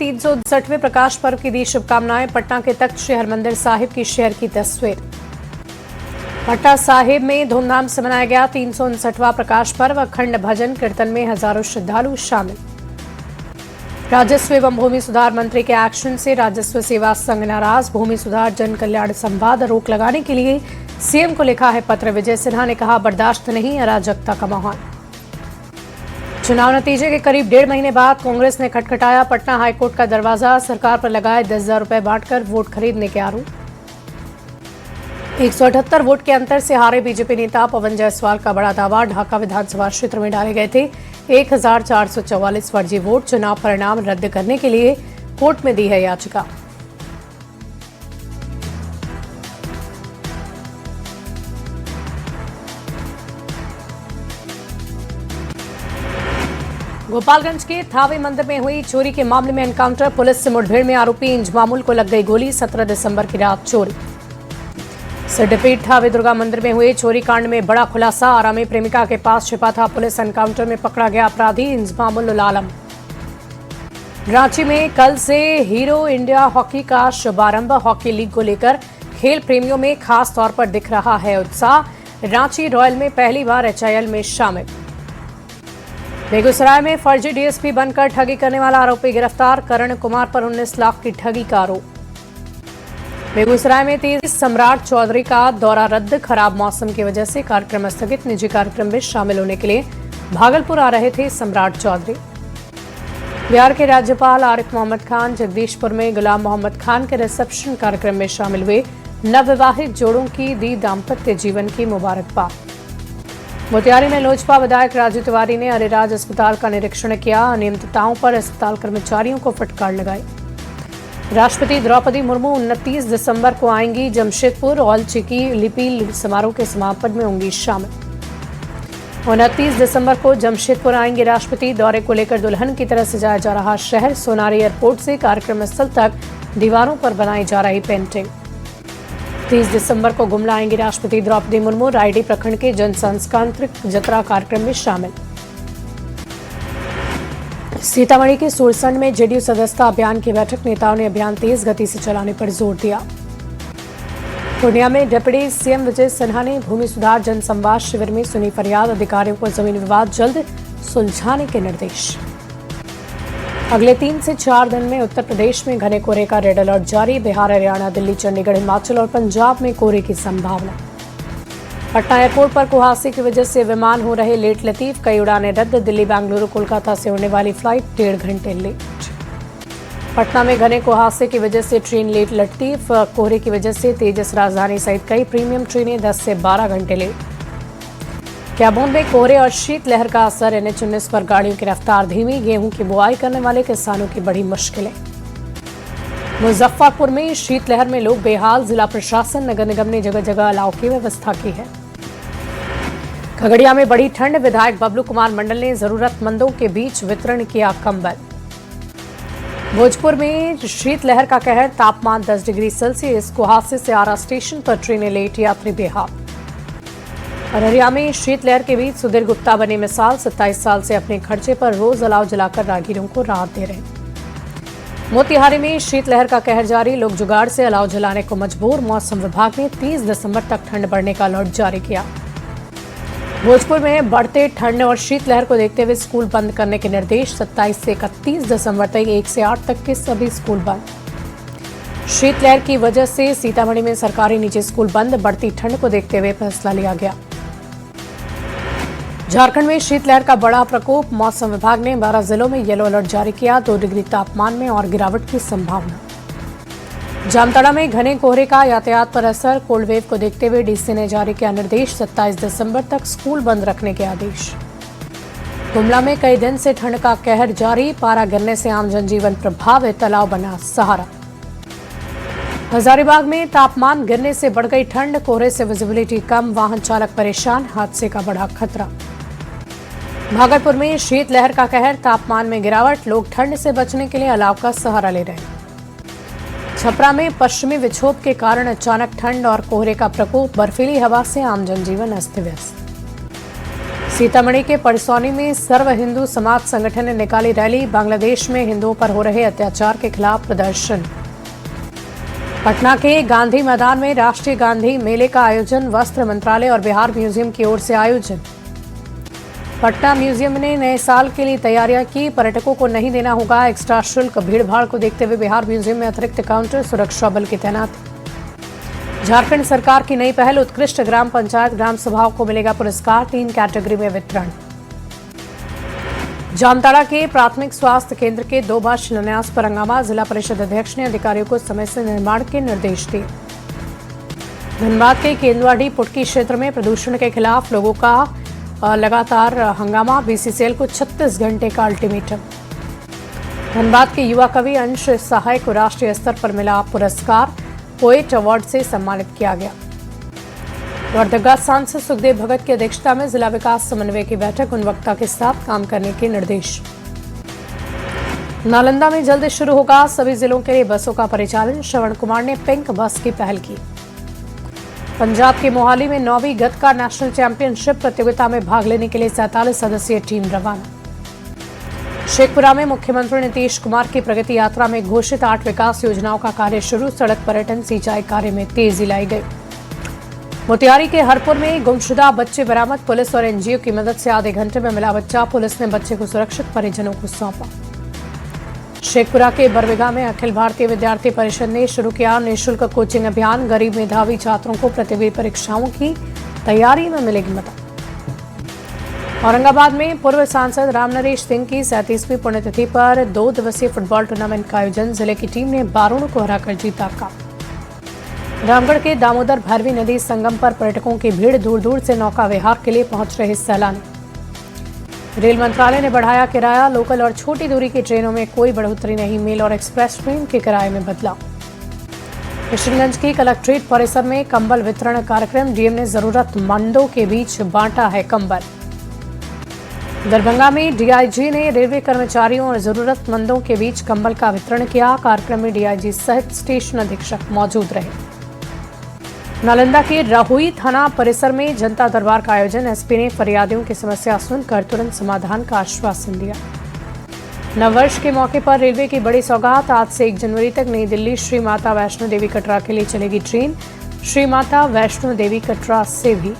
359वें प्रकाश पर्व की दी शुभकामनाएं। पटना के तख्त श्री हरमंदिर साहिब की शेयर की तस्वीर। पटना साहिब में धूमधाम से मनाया गया 359वां प्रकाश पर्व। अखंड भजन कीर्तन में हजारों श्रद्धालु शामिल। राजस्व एवं भूमि सुधार मंत्री के एक्शन से राजस्व सेवा संघ नाराज। भूमि सुधार जन कल्याण संवाद रोक लगाने के लिए सीएम को लिखा है पत्र। विजय सिन्हा ने कहा, बर्दाश्त नहीं अराजकता का माहौल। चुनाव नतीजे के करीब 1.5 महीने बाद कांग्रेस ने खटखटाया पटना हाईकोर्ट का दरवाजा। सरकार पर लगाए 10,000 रुपए बांटकर वोट खरीदने के आरोप। 178 वोट के अंतर से हारे बीजेपी नेता पवन जायसवाल का बड़ा दावा। ढाका विधानसभा क्षेत्र में डाले गए थे 1444 फर्जी वोट। चुनाव परिणाम रद्द करने के लिए कोर्ट में दी है याचिका। गोपालगंज के थावे मंदिर में हुई चोरी के मामले में एनकाउंटर। पुलिस से मुठभेड़ में आरोपी इंजमामुल को लग गई गोली। 17 दिसंबर की रात चोरी। सिद्धपीठ थावे दुर्गा मंदिर में हुए चोरी कांड में बड़ा खुलासा। आरामी प्रेमिका के पास छिपा था। पुलिस एनकाउंटर में पकड़ा गया अपराधी इंजमामुल आलम। रांची में कल से हीरो इंडिया हॉकी का शुभारंभ। हॉकी लीग को लेकर खेल प्रेमियों में खास तौर पर दिख रहा है उत्साह। रांची रॉयल में पहली बार एचआईएल में शामिल। बेगूसराय में फर्जी डीएसपी बनकर ठगी करने वाला आरोपी गिरफ्तार। करण कुमार पर 19 लाख की ठगी का आरोप। बेगूसराय में 30 सम्राट चौधरी का दौरा रद्द। खराब मौसम की वजह से कार्यक्रम स्थगित। निजी कार्यक्रम में शामिल होने के लिए भागलपुर आ रहे थे सम्राट चौधरी। बिहार के राज्यपाल आरिफ मोहम्मद खान जगदीशपुर में गुलाम मोहम्मद खान के रिसेप्शन कार्यक्रम में शामिल हुए। नवविवाहित जोड़ों की दी दाम्पत्य जीवन की मुबारकबाद। मोतिहारी में लोजपा विधायक राजू तिवारी ने अरेराज अस्पताल का निरीक्षण किया। अनियमितताओं पर अस्पताल कर्मचारियों को फटकार लगाई। राष्ट्रपति द्रौपदी मुर्मू 29 दिसंबर को आएंगी जमशेदपुर। औलचिकी लिपि समारोह के समापन में होंगी शामिल। 29 दिसंबर को जमशेदपुर आएंगे राष्ट्रपति। दौरे को लेकर दुल्हन की तरह सजाया जा रहा शहर। सोनारी एयरपोर्ट से कार्यक्रम स्थल तक दीवारों पर बनाई जा रही पेंटिंग। 30 दिसंबर को गुमला आएंगी राष्ट्रपति द्रौपदी मुर्मू। रायडी प्रखंड के जन सांस्कृतिक जतरा कार्यक्रम में शामिल। सीतामढ़ी के सुरसंड में जेडीयू सदस्यता अभियान की बैठक। नेताओं ने अभियान तेज गति से चलाने पर जोर दिया। पूर्णिया में डिप्टी सीएम विजय सिन्हा ने भूमि सुधार जन संवाद शिविर में सुनी फरियाद। अधिकारियों को जमीन विवाद जल्द सुलझाने के निर्देश। अगले 3 से 4 दिन में उत्तर प्रदेश में घने कोहरे का रेड अलर्ट जारी। बिहार, हरियाणा, दिल्ली, चंडीगढ़, हिमाचल और पंजाब में कोहरे की संभावना। पटना एयरपोर्ट पर कुहासे की वजह से विमान हो रहे लेट लतीफ। कई उड़ानें रद्द। दिल्ली, बेंगलुरु, कोलकाता से उड़ने वाली फ्लाइट 1.5 घंटे लेट। पटना में घने कुहासे की वजह से ट्रेन लेट लतीफ। कोहरे की वजह से तेजस राजधानी सहित कई प्रीमियम ट्रेनें 10 से 12 घंटे लेट। कैबून में कोहरे और शीतलहर का असर। NH-19 पर गाड़ियों की रफ्तार धीमी। गेहूं की बुआई करने वाले किसानों की बड़ी मुश्किलें। मुजफ्फरपुर में शीतलहर में लोग बेहाल। जिला प्रशासन, नगर निगम ने जगह जगह अलाव की व्यवस्था की है। खगड़िया में बड़ी ठंड। विधायक बबलू कुमार मंडल ने जरूरतमंदों के बीच वितरण किया कंबल। भोजपुर में शीतलहर का कहर। तापमान 10 डिग्री सेल्सियस। कुहासे से आरा स्टेशन पर ट्रेनें लेट, यात्री बेहाल। अररिया में शीतलहर के बीच सुधीर गुप्ता बने मिसाल। 27 साल से अपने खर्चे पर रोज अलाव जलाकर राहगीरों को राहत दे रहे। मोतिहारी में शीतलहर का कहर जारी। लोग जुगाड़ से अलाव जलाने को मजबूर। मौसम विभाग ने 30 दिसंबर तक ठंड बढ़ने का अलर्ट जारी किया। भोजपुर में बढ़ते ठंड और शीतलहर को देखते हुए स्कूल बंद करने के निर्देश। 27 से 31 दिसंबर तक 1 से 8 तक के सभी स्कूल बंद। शीतलहर की वजह से सीतामढ़ी में सरकारी निजी स्कूल बंद। बढ़ती ठंड को देखते हुए फैसला लिया गया। झारखंड में शीतलहर का बड़ा प्रकोप। मौसम विभाग ने 12 जिलों में येलो अलर्ट जारी किया। 2 डिग्री तापमान में और गिरावट की संभावना। जामताड़ा में घने कोहरे का यातायात पर असर। कोल्ड वेव को देखते हुए डीसी ने जारी किया निर्देश। 27 दिसंबर तक स्कूल बंद रखने के आदेश। गुमला में कई दिन से ठंड का कहर जारी। पारा गिरने से आम जनजीवन प्रभावित। तालाब बना सहारा। हजारीबाग में तापमान गिरने से बढ़ गई ठंड। कोहरे से विजिबिलिटी कम। वाहन चालक परेशान। हादसे का बढ़ा खतरा। भागलपुर में शीतलहर का कहर। तापमान में गिरावट। लोग ठंड से बचने के लिए अलाव का सहारा ले रहे हैं। छपरा में पश्चिमी विक्षोभ के कारण अचानक ठंड और कोहरे का प्रकोप। बर्फीली हवा से आम जनजीवन अस्त व्यस्त। सीतामढ़ी के परसौनी में सर्व हिंदू समाज संगठन ने निकाली रैली। बांग्लादेश में हिंदुओं पर हो रहे अत्याचार के खिलाफ प्रदर्शन। पटना के गांधी मैदान में राष्ट्रीय गांधी मेले का आयोजन। वस्त्र मंत्रालय और बिहार म्यूजियम की ओर से आयोजन। पटना म्यूजियम ने नए साल के लिए तैयारियां की। पर्यटकों को नहीं देना होगा एक्स्ट्रा शुल्क। भीड़भाड़ को देखते हुए बिहार म्यूजियम में अतिरिक्त काउंटर, सुरक्षा बल की तैनाती। झारखंड सरकार की नई पहल, उत्कृष्ट ग्राम पंचायत ग्राम सभाओं को मिलेगा पुरस्कार। 3 कैटेगरी में वितरण। जामताड़ा के प्राथमिक स्वास्थ्य केंद्र के 2 बार शिलान्यास पर हंगामा। जिला परिषद अध्यक्ष ने अधिकारियों को समय से निर्माण के निर्देश दिए। धनबाद के केंदुआडी पुटकी क्षेत्र में प्रदूषण के खिलाफ लोगों का लगातार हंगामा। बीसीसीएल को 36 घंटे का अल्टीमेटम। धनबाद के युवा कवि अंश सहाय को राष्ट्रीय स्तर पर मिला पुरस्कार। पोएट अवार्ड से सम्मानित किया गया। लोहरदगा सांसद सुखदेव भगत की अध्यक्षता में जिला विकास समन्वय की बैठक। गुणवत्ता के साथ काम करने के निर्देश। नालंदा में जल्द शुरू होगा सभी जिलों के लिए बसों का परिचालन। श्रवण कुमार ने पिंक बस की पहल की। पंजाब के मोहाली में 9वीं गतका नेशनल चैंपियनशिप प्रतियोगिता में भाग लेने के लिए 47 सदस्यीय टीम रवाना। शेखपुरा में मुख्यमंत्री नीतीश कुमार की प्रगति यात्रा में घोषित 8 विकास योजनाओं का कार्य शुरू। सड़क, पर्यटन, सिंचाई कार्य में तेजी लाई गई। मोतिहारी के हरपुर में गुमशुदा बच्चे बरामद। पुलिस और एनजीओ की मदद से आधे घंटे में मिला बच्चा। पुलिस ने बच्चे को सुरक्षित परिजनों को सौंपा। शेखपुरा के बरबीघा में अखिल भारतीय विद्यार्थी परिषद ने शुरू किया निःशुल्क कोचिंग अभियान। गरीब मेधावी छात्रों को प्रतियोगी परीक्षाओं की तैयारी में मिलेगी मदद। औरंगाबाद में पूर्व सांसद रामनरेश सिंह की 37वीं पुण्यतिथि पर 2 दिवसीय फुटबॉल टूर्नामेंट का आयोजन। जिले की टीम ने बारूण को हराकर जीता कप। रामगढ़ के दामोदर भैरवी नदी संगम पर पर्यटकों की भीड़। दूर दूर से नौका विहार के लिए पहुंच रहे सैलानी। रेल मंत्रालय ने बढ़ाया किराया। लोकल और छोटी दूरी की ट्रेनों में कोई बढ़ोतरी नहीं। मेल और एक्सप्रेस ट्रेन के किराए में बदलाव। किशनगंज की कलेक्ट्रेट परिसर में कंबल वितरण कार्यक्रम। डीएम ने जरूरतमंदों के बीच बांटा है कंबल। दरभंगा में डीआईजी ने रेलवे कर्मचारियों और जरूरतमंदों के बीच कंबल का वितरण किया। कार्यक्रम में डीआईजी सहित स्टेशन अधीक्षक मौजूद रहे। नालंदा के राहुई थाना परिसर में जनता दरबार का आयोजन। एसपी ने फरियादियों की समस्या सुनकर तुरंत समाधान का आश्वासन दिया। नववर्ष के मौके पर रेलवे की बड़ी सौगात। आज से 1 जनवरी तक नई दिल्ली श्री माता वैष्णो देवी कटरा के लिए चलेगी ट्रेन। श्री माता वैष्णो देवी कटरा से भी